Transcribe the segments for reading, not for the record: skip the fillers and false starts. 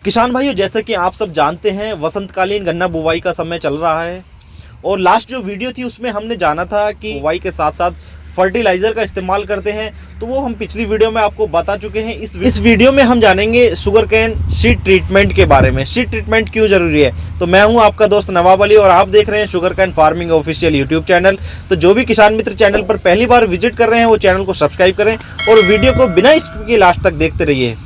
किसान भाइयों, जैसे कि आप सब जानते हैं वसंतकालीन गन्ना बुवाई का समय चल रहा है और लास्ट जो वीडियो थी उसमें हमने जाना था कि बुवाई के साथ साथ फर्टिलाइजर का इस्तेमाल करते हैं, तो वो हम पिछली वीडियो में आपको बता चुके हैं। इस वीडियो में हम जानेंगे शुगर कैन सीड ट्रीटमेंट के बारे में। सीड ट्रीटमेंट क्यों जरूरी है। तो मैं हूं आपका दोस्त नवाब अली और आप देख रहे हैं sugar cane farming official YouTube channel. तो जो भी किसान मित्र चैनल पर पहली बार विजिट कर रहे हैं वो चैनल को सब्सक्राइब करें और वीडियो को बिना स्किप के लास्ट तक देखते रहिए।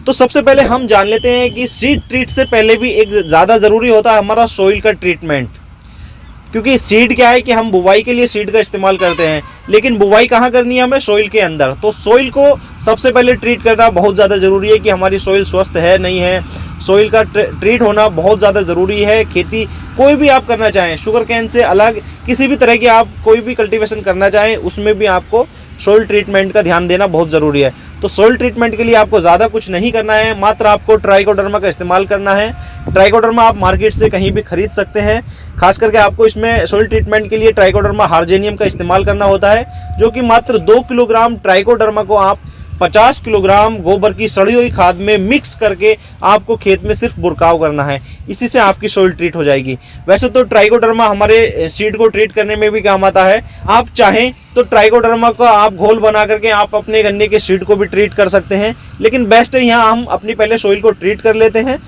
तो सबसे पहले हम जान लेते हैं कि सीड ट्रीट से पहले भी एक ज़्यादा ज़रूरी होता है हमारा सॉइल का ट्रीटमेंट। क्योंकि सीड क्या है कि हम बुवाई के लिए सीड का इस्तेमाल करते हैं, लेकिन बुवाई कहाँ करनी है हमें, सॉइल के अंदर। तो सॉइल को सबसे पहले ट्रीट करना बहुत ज़्यादा ज़रूरी है कि हमारी सॉइल स्वस्थ है नहीं है। सॉइल का ट्रीट होना बहुत ज़्यादा ज़रूरी है। खेती कोई भी आप करना चाहें, शुगर कैन से अलग किसी भी तरह की आप कोई भी कल्टीवेशन करना चाहें, उसमें भी आपको सॉइल ट्रीटमेंट का ध्यान देना बहुत ज़रूरी है। तो सॉइल ट्रीटमेंट के लिए आपको ज़्यादा कुछ नहीं करना है, मात्र आपको ट्राइकोडर्मा का इस्तेमाल करना है। ट्राइकोडर्मा आप मार्केट से कहीं भी खरीद सकते हैं। खास करके आपको इसमें सॉइल ट्रीटमेंट के लिए ट्राइकोडर्मा हार्जेनियम का इस्तेमाल करना होता है, जो कि मात्र 2 किलोग्राम ट्राइकोडर्मा को आप 50 किलोग्राम गोबर की सड़ी हुई खाद में मिक्स करके आपको खेत में सिर्फ बुरकाव करना है। इसी से आपकी सॉइल ट्रीट हो जाएगी। वैसे तो ट्राइकोडर्मा हमारे सीड को ट्रीट करने में भी काम आता है। आप चाहें तो ट्राइकोडर्मा का आप घोल बना करके आप अपने गन्ने के सीड को भी ट्रीट कर सकते हैं, लेकिन बेस्ट है यहाँ हम अपनी पहले सॉइल को ट्रीट कर लेते हैं।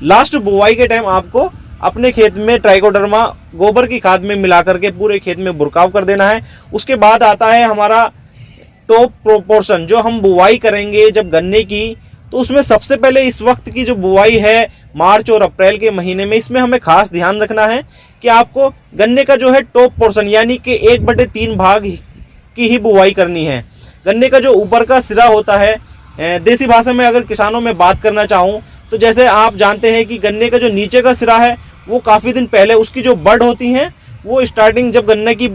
लास्ट बुवाई के टाइम आपको अपने खेत में ट्राइकोडर्मा गोबर की खाद में मिला करके पूरे खेत में बुरकाव कर देना है। उसके बाद आता है हमारा टॉप प्रोपोर्शन। जो हम बुवाई करेंगे जब गन्ने की, तो उसमें सबसे पहले इस वक्त की जो बुवाई है मार्च और अप्रैल के महीने में, इसमें हमें खास ध्यान रखना है कि आपको गन्ने का जो है टॉप पोर्शन यानी कि 1/3 भाग की ही बुवाई करनी है। गन्ने का जो ऊपर का सिरा होता है, देसी भाषा में अगर किसानों में बात करना चाहूँ तो जैसे आप जानते हैं कि गन्ने का जो नीचे का सिरा है वो काफ़ी दिन पहले उसकी जो बड होती हैं वो स्टार्टिंग जब गन्ने की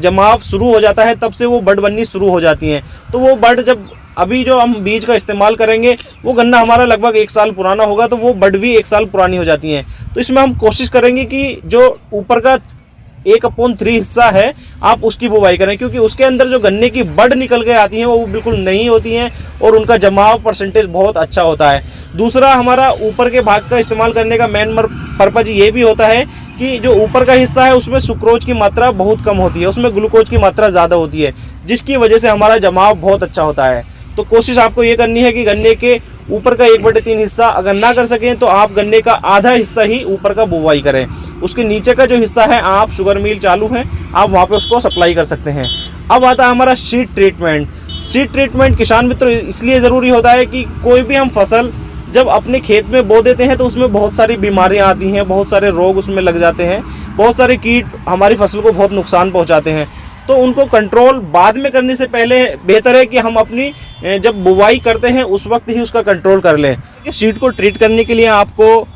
जमाव शुरू हो जाता है तब से वो बड बननी शुरू हो जाती हैं। तो वो बड जब अभी जो हम बीज का इस्तेमाल करेंगे वो गन्ना हमारा लगभग 1 साल पुराना होगा, तो वो बड भी 1 साल पुरानी हो जाती हैं। तो इसमें हम कोशिश करेंगे कि जो ऊपर का 1/3 हिस्सा है आप उसकी बुवाई करें, क्योंकि उसके अंदर जो गन्ने की बड निकल के आती हैं वो बिल्कुल नहीं होती हैं और उनका जमाव परसेंटेज बहुत अच्छा होता है। दूसरा, हमारा ऊपर के भाग का इस्तेमाल करने का मेन पर्पज ये भी होता है कि जो ऊपर का हिस्सा है उसमें सुक्रोज की मात्रा बहुत कम होती है, उसमें ग्लूकोज की मात्रा ज़्यादा होती है, जिसकी वजह से हमारा जमाव बहुत अच्छा होता है। तो कोशिश आपको ये करनी है कि गन्ने के ऊपर का 1/3 हिस्सा अगर ना कर सकें तो आप गन्ने का आधा हिस्सा ही ऊपर का बुवाई करें। उसके नीचे का जो हिस्सा है आप शुगर मिल चालू है, आप वहाँ पे उसको सप्लाई कर सकते हैं। अब आता है हमारा सीड ट्रीटमेंट। सीड ट्रीटमेंट किसान मित्र इसलिए ज़रूरी होता है कि कोई भी हम फसल जब अपने खेत में बो देते हैं तो उसमें बहुत सारी बीमारियां आती हैं, बहुत सारे रोग उसमें लग जाते हैं, बहुत सारे कीट हमारी फसल को बहुत नुकसान पहुंचाते हैं। तो उनको कंट्रोल बाद में करने से पहले बेहतर है कि हम अपनी जब बुवाई करते हैं उस वक्त ही उसका कंट्रोल कर लें। सीड को ट्रीट करने के लिए आपको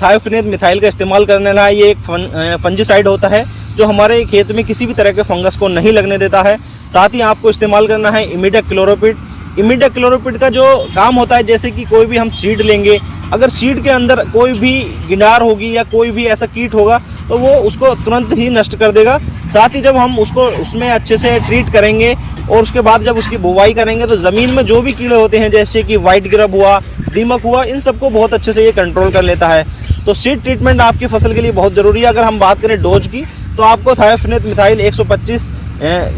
थायोफिनेट मिथाइल का इस्तेमाल करना है। ये एक फंजीसाइड होता है जो हमारे खेत में किसी भी तरह के फंगस को नहीं लगने देता है। साथ ही आपको इस्तेमाल करना है इमिडाक्लोरोपिड। इमिडाक्लोरोपिड का जो काम होता है, जैसे कि कोई भी हम सीड लेंगे, अगर सीड के अंदर कोई भी गिनार होगी या कोई भी ऐसा कीट होगा तो वो उसको तुरंत ही नष्ट कर देगा। साथ ही जब हम उसको उसमें अच्छे से ट्रीट करेंगे और उसके बाद जब उसकी बुवाई करेंगे तो ज़मीन में जो भी कीड़े होते हैं जैसे कि वाइट ग्रब हुआ, दीमक हुआ, इन सबको बहुत अच्छे से ये कंट्रोल कर लेता है। तो सीड ट्रीटमेंट आपकी फसल के लिए बहुत ज़रूरी है। अगर हम बात करें डोज की तो आपको थायोफिनेट मिथाइल 125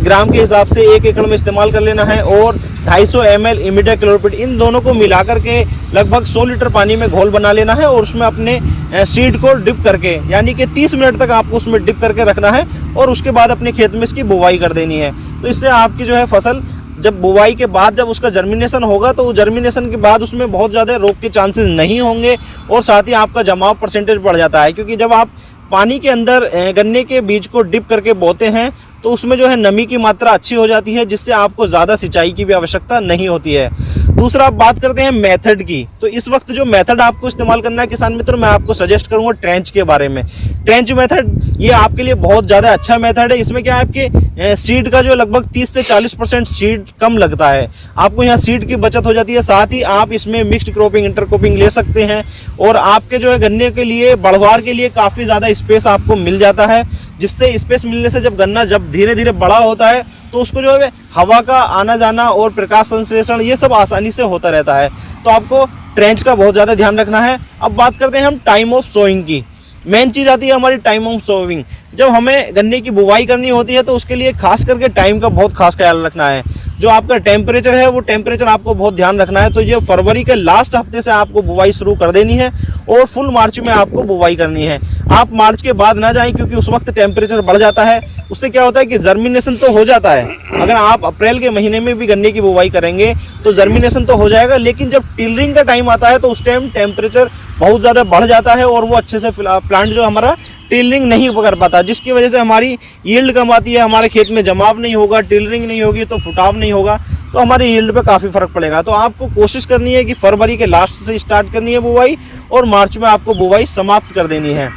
ग्राम के हिसाब से 1 एकड़ में इस्तेमाल कर लेना है और 250 ml इमिडाक्लोरोपिड, इन दोनों को मिला करके लगभग 100 लीटर पानी में घोल बना लेना है और उसमें अपने सीड को डिप करके यानी कि 30 मिनट तक आपको उसमें डिप करके रखना है और उसके बाद अपने खेत में इसकी बुवाई कर देनी है। तो इससे आपकी जो है फसल जब बुवाई के बाद जब उसका जर्मिनेशन होगा तो जर्मिनेशन के बाद उसमें बहुत ज़्यादा रोग के चांसेस नहीं होंगे और साथ ही आपका जमाव परसेंटेज बढ़ जाता है। क्योंकि जब आप पानी के अंदर गन्ने के बीज को डिप करके बोते हैं तो उसमें जो है नमी की मात्रा अच्छी हो जाती है, जिससे आपको ज़्यादा सिंचाई की भी आवश्यकता नहीं होती है। दूसरा, आप बात करते हैं मेथड की। तो इस वक्त जो मेथड आपको इस्तेमाल करना है किसान मित्र, मैं आपको सजेस्ट करूंगा ट्रेंच के बारे में। ट्रेंच मेथड ये आपके लिए बहुत ज़्यादा अच्छा मेथड है। इसमें क्या है, आपके सीड का जो लगभग 30 से 40% सीड कम लगता है, आपको यहाँ सीड की बचत हो जाती है। साथ ही आप इसमें मिक्स्ड क्रॉपिंग, इंटरक्रॉपिंग ले सकते हैं और आपके जो है गन्ने के लिए बढ़वार के लिए काफ़ी ज़्यादा स्पेस आपको मिल जाता है, जिससे स्पेस मिलने से जब गन्ना जब धीरे धीरे बड़ा होता है तो उसको जो है हवा का आना जाना और प्रकाश संश्लेषण ये सब आसानी से होता रहता है। तो आपको ट्रेंच का बहुत ज़्यादा ध्यान रखना है। अब बात करते हैं हम टाइम ऑफ सोइंग की। मेन चीज़ आती है हमारी टाइम ऑफ सोइंग। जब हमें गन्ने की बुवाई करनी होती है तो उसके लिए खास करके टाइम का बहुत खास ख्याल रखना है। जो आपका टेम्परेचर है वो टेम्परेचर आपको बहुत ध्यान रखना है। तो ये फरवरी के लास्ट हफ्ते से आपको बुवाई शुरू कर देनी है और फुल मार्च में आपको बुवाई करनी है। आप मार्च के बाद ना जाएं क्योंकि उस वक्त टेम्परेचर बढ़ जाता है। उससे क्या होता है कि जर्मिनेशन तो हो जाता है। अगर आप अप्रैल के महीने में भी गन्ने की बुवाई करेंगे तो जर्मिनेशन तो हो जाएगा, लेकिन जब टिलरिंग का टाइम आता है तो उस टाइम टेम्परेचर बहुत ज़्यादा बढ़ जाता है और वो अच्छे से प्लांट जो हमारा टिलरिंग नहीं कर पाता, जिसकी वजह से हमारी यील्ड कम आती है। हमारे खेत में जमाव नहीं होगा, टिलरिंग नहीं होगी तो फुटाव नहीं होगा, तो हमारी यील्ड पे काफ़ी फर्क पड़ेगा। तो आपको कोशिश करनी है कि फरवरी के लास्ट से स्टार्ट करनी है बुवाई और मार्च में आपको बुवाई समाप्त कर देनी है।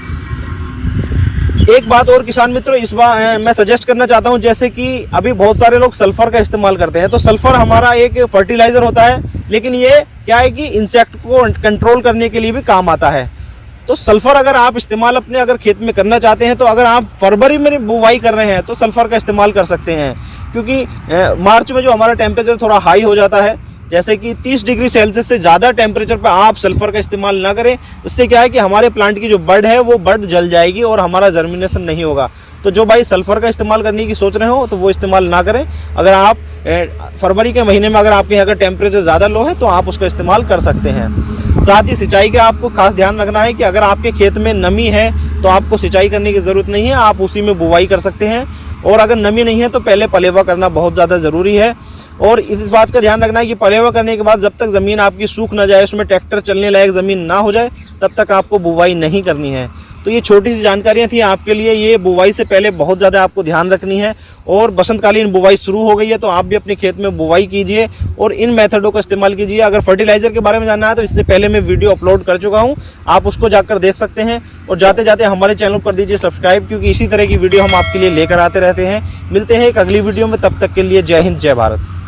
एक बात और किसान मित्रों इस बार मैं सजेस्ट करना चाहता हूं, जैसे कि अभी बहुत सारे लोग सल्फर का इस्तेमाल करते हैं। तो सल्फर हमारा एक फर्टिलाइजर होता है, लेकिन ये क्या है कि इंसेक्ट को कंट्रोल करने के लिए भी काम आता है। तो सल्फर अगर आप इस्तेमाल अपने अगर खेत में करना चाहते हैं तो अगर आप फरवरी में बुवाई कर रहे हैं तो सल्फर का इस्तेमाल कर सकते हैं, क्योंकि मार्च में जो हमारा टेम्परेचर थोड़ा हाई हो जाता है, जैसे कि 30 डिग्री सेल्सियस से ज़्यादा टेम्परेचर पर आप सल्फर का इस्तेमाल ना करें। उससे क्या है कि हमारे प्लांट की जो बड है वो बड जल जाएगी और हमारा जर्मिनेशन नहीं होगा। तो जो भाई सल्फर का इस्तेमाल करने की सोच रहे हो तो वो इस्तेमाल ना करें। अगर आप फरवरी के महीने में अगर आपके यहाँ का टेम्परेचर ज़्यादा लो है तो आप उसका इस्तेमाल कर सकते हैं। साथ ही सिंचाई का आपको खास ध्यान रखना है कि अगर आपके खेत में नमी है तो आपको सिंचाई करने की ज़रूरत नहीं है, आप उसी में बुवाई कर सकते हैं। और अगर नमी नहीं है तो पहले पलेवा करना बहुत ज़्यादा ज़रूरी है। और इस बात का ध्यान रखना है कि पलेवा करने के बाद जब तक ज़मीन आपकी सूख ना जाए, उसमें ट्रैक्टर चलने लायक ज़मीन ना हो जाए, तब तक आपको बुवाई नहीं करनी है। तो ये छोटी सी जानकारियाँ थी आपके लिए। ये बुवाई से पहले बहुत ज़्यादा आपको ध्यान रखनी है। और बसंतकालीन बुवाई शुरू हो गई है तो आप भी अपने खेत में बुवाई कीजिए और इन मेथडों का इस्तेमाल कीजिए। अगर फर्टिलाइज़र के बारे में जानना है तो इससे पहले मैं वीडियो अपलोड कर चुका हूँ, आप उसको जाकर देख सकते हैं। और जाते जाते हमारे चैनल कर दीजिए सब्सक्राइब, क्योंकि इसी तरह की वीडियो हम आपके लिए लेकर आते रहते हैं। मिलते हैं एक अगली वीडियो में, तब तक के लिए जय हिंद जय भारत।